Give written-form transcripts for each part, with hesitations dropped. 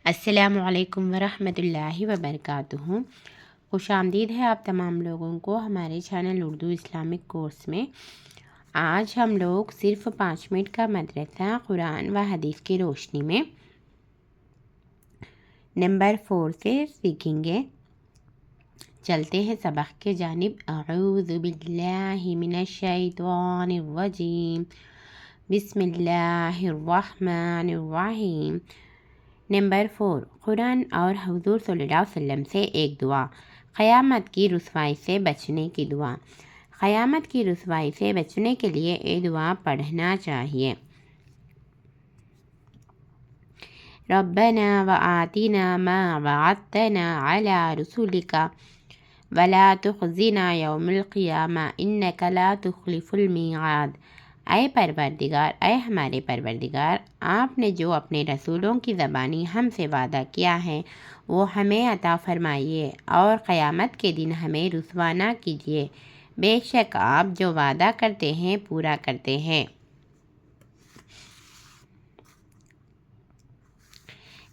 السلام علیکم ورحمۃ اللہ وبرکاتہ۔ خوش آمدید ہے آپ تمام لوگوں کو ہمارے چینل اردو اسلامک کورس میں۔ آج ہم لوگ صرف 5 منٹ کا مدرسہ قرآن و حدیث کی روشنی میں نمبر 4 سے سیکھیں گے۔ چلتے ہیں سبق کے جانب۔ اعوذ باللہ من الشیطان الرجیم، بسم اللہ الرحمن الرحیم۔ نمبر 4، قرآن اور حضور صلی اللہ علیہ وسلم سے ایک دعا، قیامت کی رسوائی سے بچنے کی دعا۔ قیامت کی رسوائی سے بچنے کے لیے یہ دعا پڑھنا چاہیے۔ ربنا وآتنا ما وعدتنا على رسولك ولا تخزنا يوم القيامة إنك لا تخلف الميعاد۔ اے پروردگار، اے ہمارے پروردگار، آپ نے جو اپنے رسولوں کی زبانی ہم سے وعدہ کیا ہے وہ ہمیں عطا فرمائیے، اور قیامت کے دن ہمیں رسوا نہ کیجیے، بے شک آپ جو وعدہ کرتے ہیں پورا کرتے ہیں۔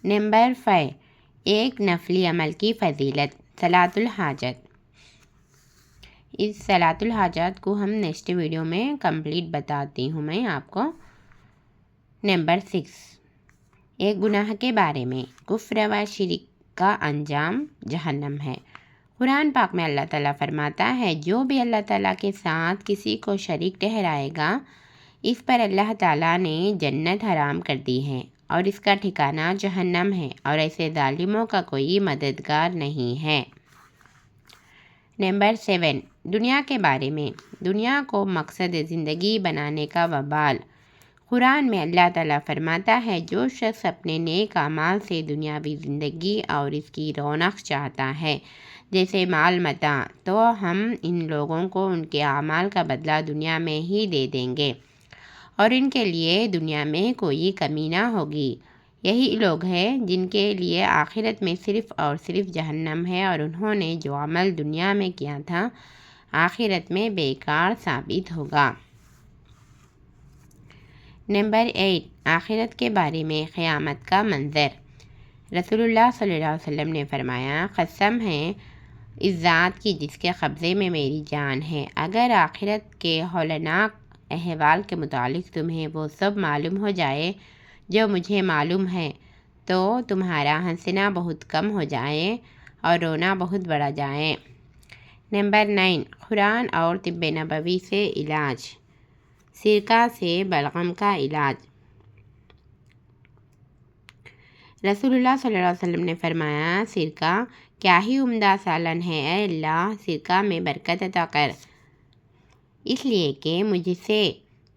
نمبر 5، ایک نفلی عمل کی فضیلت، صلاۃ الحاجت۔ اس صلاۃ الحاجت کو ہم نیکسٹ ویڈیو میں کمپلیٹ بتاتی ہوں میں آپ کو۔ نمبر 6، ایک گناہ کے بارے میں، کفر و شرک کا انجام جہنم ہے۔ قرآن پاک میں اللہ تعالیٰ فرماتا ہے، جو بھی اللہ تعالیٰ کے ساتھ کسی کو شریک ٹھہرائے گا اس پر اللہ تعالیٰ نے جنت حرام کر دی ہے، اور اس کا ٹھکانہ جہنم ہے، اور ایسے ظالموں کا کوئی مددگار نہیں ہے۔ نمبر 7، دنیا کے بارے میں، دنیا کو مقصد زندگی بنانے کا وبال۔ قرآن میں اللہ تعالیٰ فرماتا ہے، جو شخص اپنے نیک اعمال سے دنیاوی زندگی اور اس کی رونق چاہتا ہے جیسے مال متاع، تو ہم ان لوگوں کو ان کے اعمال کا بدلہ دنیا میں ہی دے دیں گے، اور ان کے لیے دنیا میں کوئی کمی نہ ہوگی۔ یہی لوگ ہیں جن کے لیے آخرت میں صرف اور صرف جہنم ہے، اور انہوں نے جو عمل دنیا میں کیا تھا آخرت میں بیکار ثابت ہوگا۔ نمبر 8، آخرت کے بارے میں، قیامت کا منظر۔ رسول اللہ صلی اللہ علیہ وسلم نے فرمایا، قسم ہے اس ذات کی جس کے قبضے میں میری جان ہے، اگر آخرت کے ہولناک احوال کے متعلق تمہیں وہ سب معلوم ہو جائے جو مجھے معلوم ہے، تو تمہارا ہنسنا بہت کم ہو جائے اور رونا بہت بڑھ جائے۔ نمبر 9، قرآن اور طب نبوی سے علاج، سرکہ سے بلغم کا علاج۔ رسول اللہ صلی اللہ علیہ وسلم نے فرمایا، سرکہ کیا ہی عمدہ سالن ہے، اے اللہ سرکہ میں برکت عطا کر، اس لیے کہ مجھ سے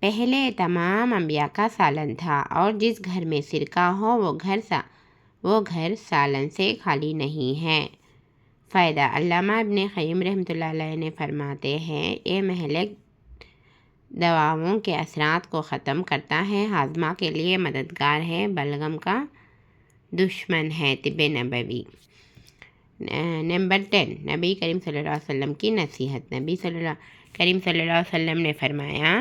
پہلے تمام انبیاء کا سالن تھا، اور جس گھر میں سرکہ ہو وہ گھر سالن سے خالی نہیں ہے۔ فائدہ، علامہ ابن قیم رحمۃ اللہ علیہ نے فرماتے ہیں، یہ مہلک دواؤں کے اثرات کو ختم کرتا ہے، ہاضمہ کے لیے مددگار ہے، بلغم کا دشمن ہے۔ طب نبوی۔ نمبر 10، نبی کریم صلی اللہ علیہ وسلم کی نصیحت۔ نبی کریم صلی اللہ علیہ وسلم نے فرمایا،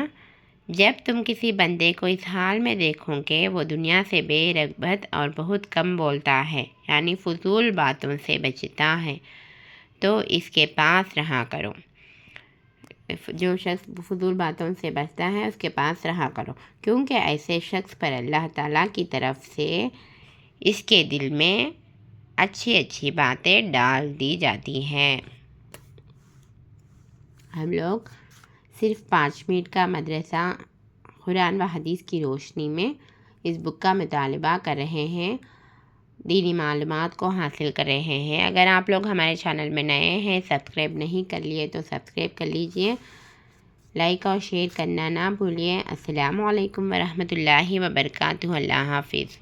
جب تم کسی بندے کو اس حال میں دیکھو کہ وہ دنیا سے بے رغبت اور بہت کم بولتا ہے، یعنی فضول باتوں سے بچتا ہے، تو اس کے پاس رہا کرو۔ جو شخص فضول باتوں سے بچتا ہے اس کے پاس رہا کرو، کیونکہ ایسے شخص پر اللہ تعالیٰ کی طرف سے اس کے دل میں اچھی اچھی باتیں ڈال دی جاتی ہیں۔ ہم لوگ صرف 5 منٹ کا مدرسہ قرآن و حدیث کی روشنی میں اس بک کا مطالبہ کر رہے ہیں، دینی معلومات کو حاصل کر رہے ہیں۔ اگر آپ لوگ ہمارے چینل میں نئے ہیں، سبسکرائب نہیں کر لیے تو سبسکرائب کر لیجئے، لائک اور شیئر کرنا نہ بھولیے۔ السلام علیکم ورحمۃ اللہ وبرکاتہ۔ اللہ حافظ۔